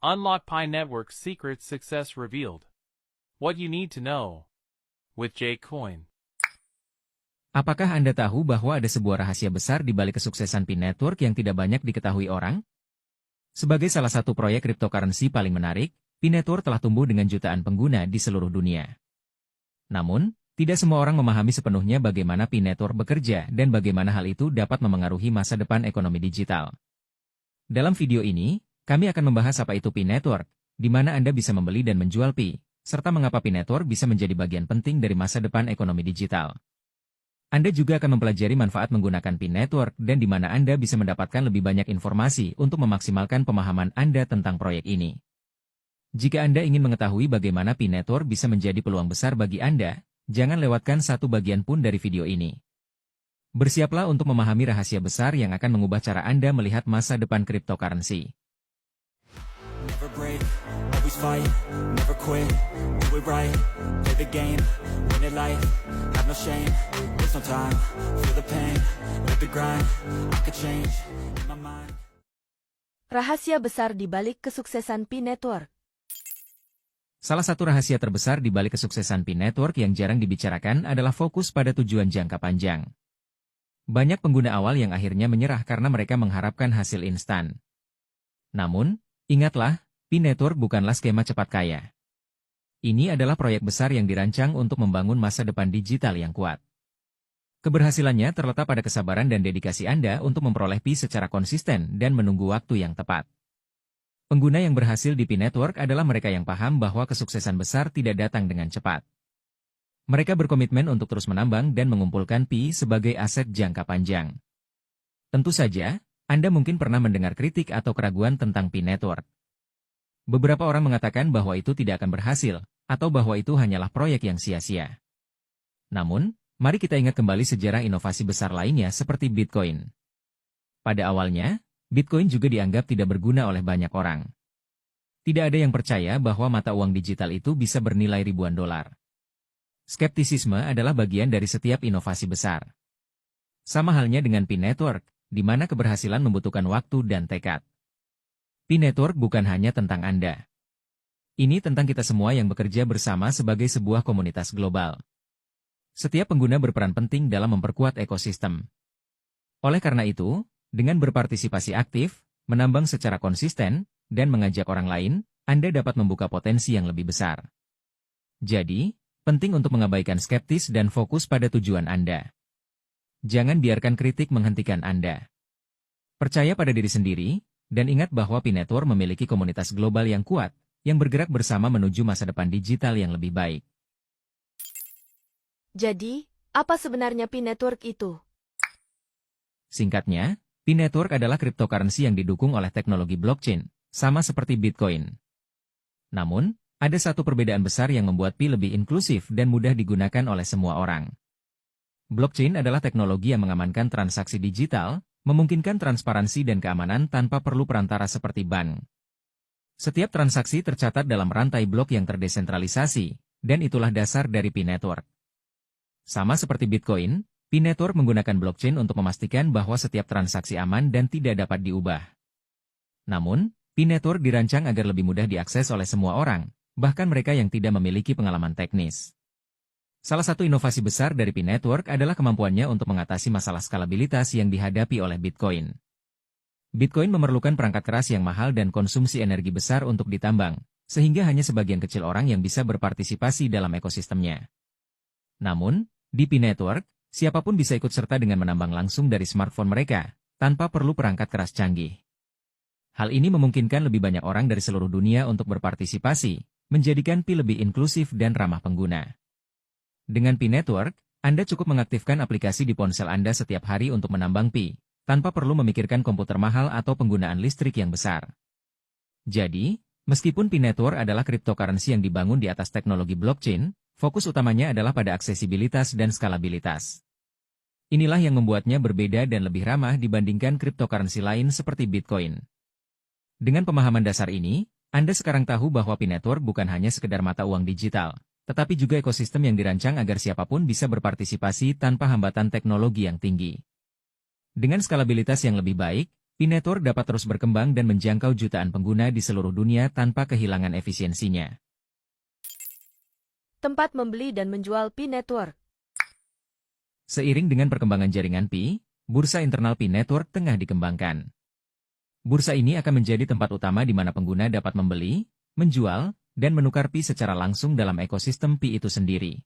Unlock Pi Network's secret success revealed. What you need to know. With J-Coin. Apakah Anda tahu bahwa ada sebuah rahasia besar di balik kesuksesan Pi Network yang tidak banyak diketahui orang? Sebagai salah satu proyek cryptocurrency paling menarik, Pi Network telah tumbuh dengan jutaan pengguna di seluruh dunia. Namun, tidak semua orang memahami sepenuhnya bagaimana Pi Network bekerja dan bagaimana hal itu dapat memengaruhi masa depan ekonomi digital. Dalam video ini, kami akan membahas apa itu Pi Network, di mana Anda bisa membeli dan menjual Pi, serta mengapa Pi Network bisa menjadi bagian penting dari masa depan ekonomi digital. Anda juga akan mempelajari manfaat menggunakan Pi Network dan di mana Anda bisa mendapatkan lebih banyak informasi untuk memaksimalkan pemahaman Anda tentang proyek ini. Jika Anda ingin mengetahui bagaimana Pi Network bisa menjadi peluang besar bagi Anda, jangan lewatkan satu bagian pun dari video ini. Bersiaplah untuk memahami rahasia besar yang akan mengubah cara Anda melihat masa depan cryptocurrency. Never break, always fight, never quit, do it right, play the game, win it life, have no shame, there's no time, feel the pain, live the grind, I could change, in my mind. Rahasia besar di balik kesuksesan Pi Network. Salah satu rahasia terbesar di balik kesuksesan Pi Network yang jarang dibicarakan adalah fokus pada tujuan jangka panjang. Banyak pengguna awal yang akhirnya menyerah karena mereka mengharapkan hasil instan. Namun, ingatlah, Pi Network bukanlah skema cepat kaya. Ini adalah proyek besar yang dirancang untuk membangun masa depan digital yang kuat. Keberhasilannya terletak pada kesabaran dan dedikasi Anda untuk memperoleh Pi secara konsisten dan menunggu waktu yang tepat. Pengguna yang berhasil di Pi Network adalah mereka yang paham bahwa kesuksesan besar tidak datang dengan cepat. Mereka berkomitmen untuk terus menambang dan mengumpulkan Pi sebagai aset jangka panjang. Tentu saja, Anda mungkin pernah mendengar kritik atau keraguan tentang Pi Network. Beberapa orang mengatakan bahwa itu tidak akan berhasil, atau bahwa itu hanyalah proyek yang sia-sia. Namun, mari kita ingat kembali sejarah inovasi besar lainnya seperti Bitcoin. Pada awalnya, Bitcoin juga dianggap tidak berguna oleh banyak orang. Tidak ada yang percaya bahwa mata uang digital itu bisa bernilai ribuan dolar. Skeptisisme adalah bagian dari setiap inovasi besar. Sama halnya dengan Pi Network, di mana keberhasilan membutuhkan waktu dan tekad. Pi Network bukan hanya tentang Anda. Ini tentang kita semua yang bekerja bersama sebagai sebuah komunitas global. Setiap pengguna berperan penting dalam memperkuat ekosistem. Oleh karena itu, dengan berpartisipasi aktif, menambang secara konsisten, dan mengajak orang lain, Anda dapat membuka potensi yang lebih besar. Jadi, penting untuk mengabaikan skeptis dan fokus pada tujuan Anda. Jangan biarkan kritik menghentikan Anda. Percaya pada diri sendiri, dan ingat bahwa Pi Network memiliki komunitas global yang kuat, yang bergerak bersama menuju masa depan digital yang lebih baik. Jadi, apa sebenarnya Pi Network itu? Singkatnya, Pi Network adalah cryptocurrency yang didukung oleh teknologi blockchain, sama seperti Bitcoin. Namun, ada satu perbedaan besar yang membuat Pi lebih inklusif dan mudah digunakan oleh semua orang. Blockchain adalah teknologi yang mengamankan transaksi digital, memungkinkan transparansi dan keamanan tanpa perlu perantara seperti bank. Setiap transaksi tercatat dalam rantai blok yang terdesentralisasi, dan itulah dasar dari Pi Network. Sama seperti Bitcoin, Pi Network menggunakan blockchain untuk memastikan bahwa setiap transaksi aman dan tidak dapat diubah. Namun, Pi Network dirancang agar lebih mudah diakses oleh semua orang, bahkan mereka yang tidak memiliki pengalaman teknis. Salah satu inovasi besar dari Pi Network adalah kemampuannya untuk mengatasi masalah skalabilitas yang dihadapi oleh Bitcoin. Bitcoin memerlukan perangkat keras yang mahal dan konsumsi energi besar untuk ditambang, sehingga hanya sebagian kecil orang yang bisa berpartisipasi dalam ekosistemnya. Namun, di Pi Network, siapapun bisa ikut serta dengan menambang langsung dari smartphone mereka, tanpa perlu perangkat keras canggih. Hal ini memungkinkan lebih banyak orang dari seluruh dunia untuk berpartisipasi, menjadikan Pi lebih inklusif dan ramah pengguna. Dengan Pi Network, Anda cukup mengaktifkan aplikasi di ponsel Anda setiap hari untuk menambang Pi, tanpa perlu memikirkan komputer mahal atau penggunaan listrik yang besar. Jadi, meskipun Pi Network adalah cryptocurrency yang dibangun di atas teknologi blockchain, fokus utamanya adalah pada aksesibilitas dan skalabilitas. Inilah yang membuatnya berbeda dan lebih ramah dibandingkan cryptocurrency lain seperti Bitcoin. Dengan pemahaman dasar ini, Anda sekarang tahu bahwa Pi Network bukan hanya sekedar mata uang digital, tetapi juga ekosistem yang dirancang agar siapapun bisa berpartisipasi tanpa hambatan teknologi yang tinggi. Dengan skalabilitas yang lebih baik, Pi Pi Network dapat terus berkembang dan menjangkau jutaan pengguna di seluruh dunia tanpa kehilangan efisiensinya. Tempat membeli dan menjual Pi Network. Seiring dengan perkembangan jaringan Pi, bursa internal Pi Network tengah dikembangkan. Bursa ini akan menjadi tempat utama di mana pengguna dapat membeli, menjual, dan menukar Pi secara langsung dalam ekosistem Pi itu sendiri.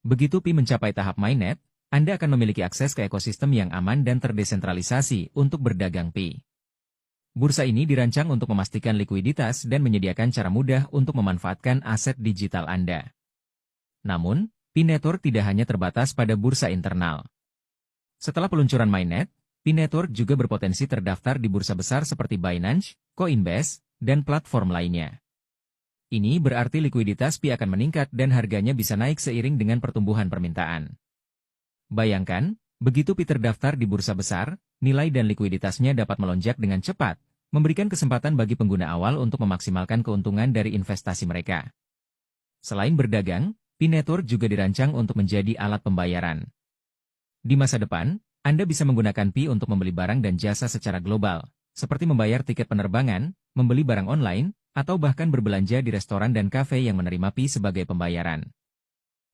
Begitu Pi mencapai tahap mainnet, Anda akan memiliki akses ke ekosistem yang aman dan terdesentralisasi untuk berdagang Pi. Bursa ini dirancang untuk memastikan likuiditas dan menyediakan cara mudah untuk memanfaatkan aset digital Anda. Namun, Pi Network tidak hanya terbatas pada bursa internal. Setelah peluncuran mainnet, Pi Network juga berpotensi terdaftar di bursa besar seperti Binance, Coinbase, dan platform lainnya. Ini berarti likuiditas Pi akan meningkat dan harganya bisa naik seiring dengan pertumbuhan permintaan. Bayangkan, begitu Pi terdaftar di bursa besar, nilai dan likuiditasnya dapat melonjak dengan cepat, memberikan kesempatan bagi pengguna awal untuk memaksimalkan keuntungan dari investasi mereka. Selain berdagang, Pi Network juga dirancang untuk menjadi alat pembayaran. Di masa depan, Anda bisa menggunakan Pi untuk membeli barang dan jasa secara global, seperti membayar tiket penerbangan, membeli barang online, atau bahkan berbelanja di restoran dan kafe yang menerima Pi sebagai pembayaran.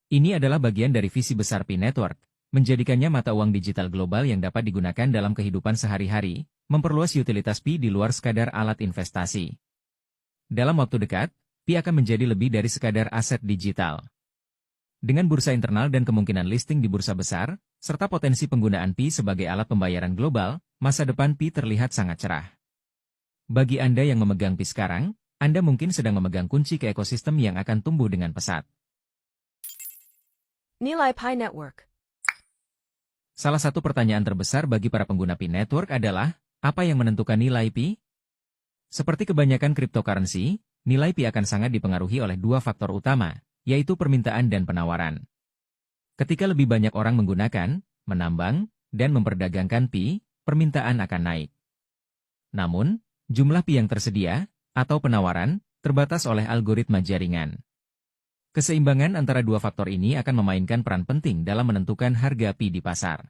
Ini adalah bagian dari visi besar Pi Network, menjadikannya mata uang digital global yang dapat digunakan dalam kehidupan sehari-hari, memperluas utilitas Pi di luar sekadar alat investasi. Dalam waktu dekat, Pi akan menjadi lebih dari sekadar aset digital. Dengan bursa internal dan kemungkinan listing di bursa besar, serta potensi penggunaan Pi sebagai alat pembayaran global, masa depan Pi terlihat sangat cerah. Bagi Anda yang memegang Pi sekarang, Anda mungkin sedang memegang kunci ke ekosistem yang akan tumbuh dengan pesat. Nilai Pi Network. Salah satu pertanyaan terbesar bagi para pengguna Pi Network adalah, apa yang menentukan nilai Pi? Seperti kebanyakan cryptocurrency, nilai Pi akan sangat dipengaruhi oleh dua faktor utama, yaitu permintaan dan penawaran. Ketika lebih banyak orang menggunakan, menambang, dan memperdagangkan Pi, permintaan akan naik. Namun, jumlah Pi yang tersedia, atau penawaran, terbatas oleh algoritma jaringan. Keseimbangan antara dua faktor ini akan memainkan peran penting dalam menentukan harga Pi di pasar.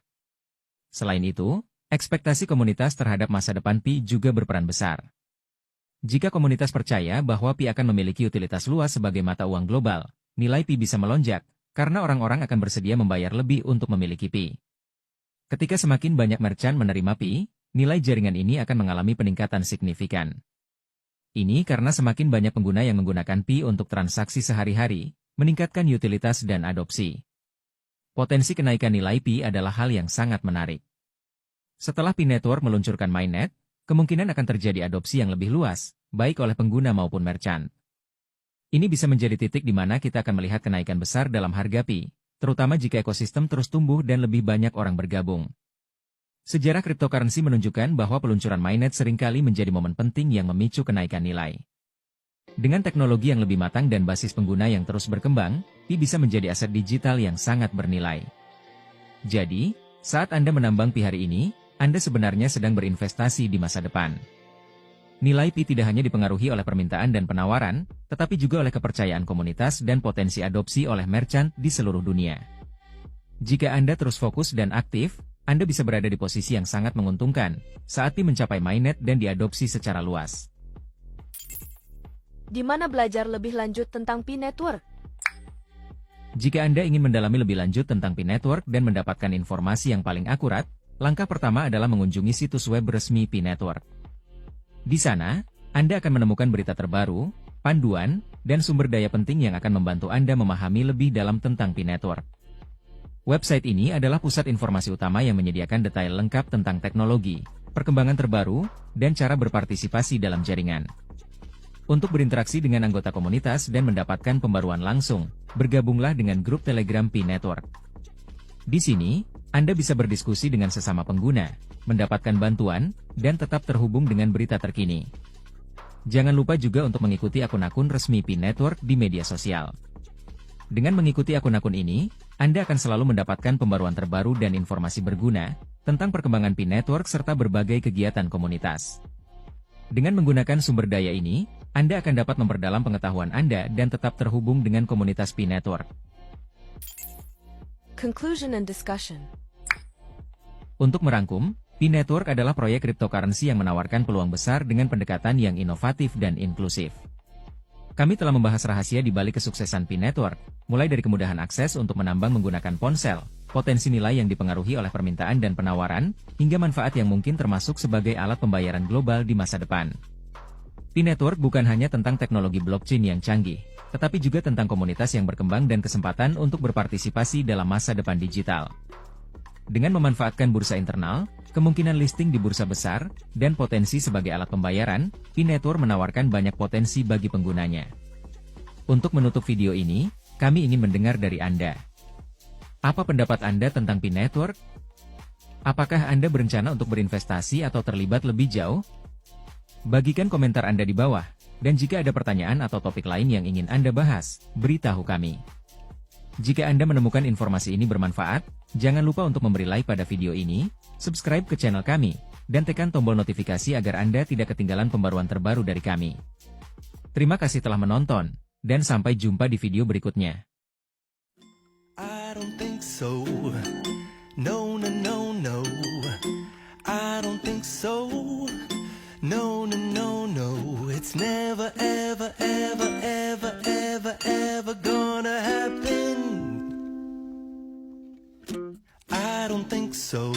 Selain itu, ekspektasi komunitas terhadap masa depan Pi juga berperan besar. Jika komunitas percaya bahwa Pi akan memiliki utilitas luas sebagai mata uang global, nilai Pi bisa melonjak, karena orang-orang akan bersedia membayar lebih untuk memiliki Pi. Ketika semakin banyak merchant menerima Pi, nilai jaringan ini akan mengalami peningkatan signifikan. Ini karena semakin banyak pengguna yang menggunakan Pi untuk transaksi sehari-hari, meningkatkan utilitas dan adopsi. Potensi kenaikan nilai Pi adalah hal yang sangat menarik. Setelah Pi Network meluncurkan mainnet, kemungkinan akan terjadi adopsi yang lebih luas, baik oleh pengguna maupun merchant. Ini bisa menjadi titik di mana kita akan melihat kenaikan besar dalam harga Pi, terutama jika ekosistem terus tumbuh dan lebih banyak orang bergabung. Sejarah cryptocurrency menunjukkan bahwa peluncuran mainnet seringkali menjadi momen penting yang memicu kenaikan nilai. Dengan teknologi yang lebih matang dan basis pengguna yang terus berkembang, Pi bisa menjadi aset digital yang sangat bernilai. Jadi, saat Anda menambang Pi hari ini, Anda sebenarnya sedang berinvestasi di masa depan. Nilai Pi tidak hanya dipengaruhi oleh permintaan dan penawaran, tetapi juga oleh kepercayaan komunitas dan potensi adopsi oleh merchant di seluruh dunia. Jika Anda terus fokus dan aktif, Anda bisa berada di posisi yang sangat menguntungkan saat Pi mencapai mainnet dan diadopsi secara luas. Di mana belajar lebih lanjut tentang Pi Network? Jika Anda ingin mendalami lebih lanjut tentang Pi Network dan mendapatkan informasi yang paling akurat, langkah pertama adalah mengunjungi situs web resmi Pi Network. Di sana, Anda akan menemukan berita terbaru, panduan, dan sumber daya penting yang akan membantu Anda memahami lebih dalam tentang Pi Network. Website ini adalah pusat informasi utama yang menyediakan detail lengkap tentang teknologi, perkembangan terbaru, dan cara berpartisipasi dalam jaringan. Untuk berinteraksi dengan anggota komunitas dan mendapatkan pembaruan langsung, bergabunglah dengan grup Telegram Pi Network. Di sini, Anda bisa berdiskusi dengan sesama pengguna, mendapatkan bantuan, dan tetap terhubung dengan berita terkini. Jangan lupa juga untuk mengikuti akun-akun resmi Pi Network di media sosial. Dengan mengikuti akun-akun ini, Anda akan selalu mendapatkan pembaruan terbaru dan informasi berguna tentang perkembangan Pi Network serta berbagai kegiatan komunitas. Dengan menggunakan sumber daya ini, Anda akan dapat memperdalam pengetahuan Anda dan tetap terhubung dengan komunitas Pi Network. Conclusion and discussion. Untuk merangkum, P-Network adalah proyek cryptocurrency yang menawarkan peluang besar dengan pendekatan yang inovatif dan inklusif. Kami telah membahas rahasia di balik kesuksesan P-Network, mulai dari kemudahan akses untuk menambang menggunakan ponsel, potensi nilai yang dipengaruhi oleh permintaan dan penawaran, hingga manfaat yang mungkin termasuk sebagai alat pembayaran global di masa depan. P-Network bukan hanya tentang teknologi blockchain yang canggih, tetapi juga tentang komunitas yang berkembang dan kesempatan untuk berpartisipasi dalam masa depan digital. Dengan memanfaatkan bursa internal, kemungkinan listing di bursa besar, dan potensi sebagai alat pembayaran, P-Network menawarkan banyak potensi bagi penggunanya. Untuk menutup video ini, kami ingin mendengar dari Anda. Apa pendapat Anda tentang P-Network? Apakah Anda berencana untuk berinvestasi atau terlibat lebih jauh? Bagikan komentar Anda di bawah, dan jika ada pertanyaan atau topik lain yang ingin Anda bahas, beritahu kami. Jika Anda menemukan informasi ini bermanfaat, jangan lupa untuk memberi like pada video ini, subscribe ke channel kami, dan tekan tombol notifikasi agar Anda tidak ketinggalan pembaruan terbaru dari kami. Terima kasih telah menonton, dan sampai jumpa di video berikutnya. I don't think so. No, no, no, no. I don't think so. No, no, no, no. It's never, ever, ever, ever, ever, ever gonna happen. I don't think so.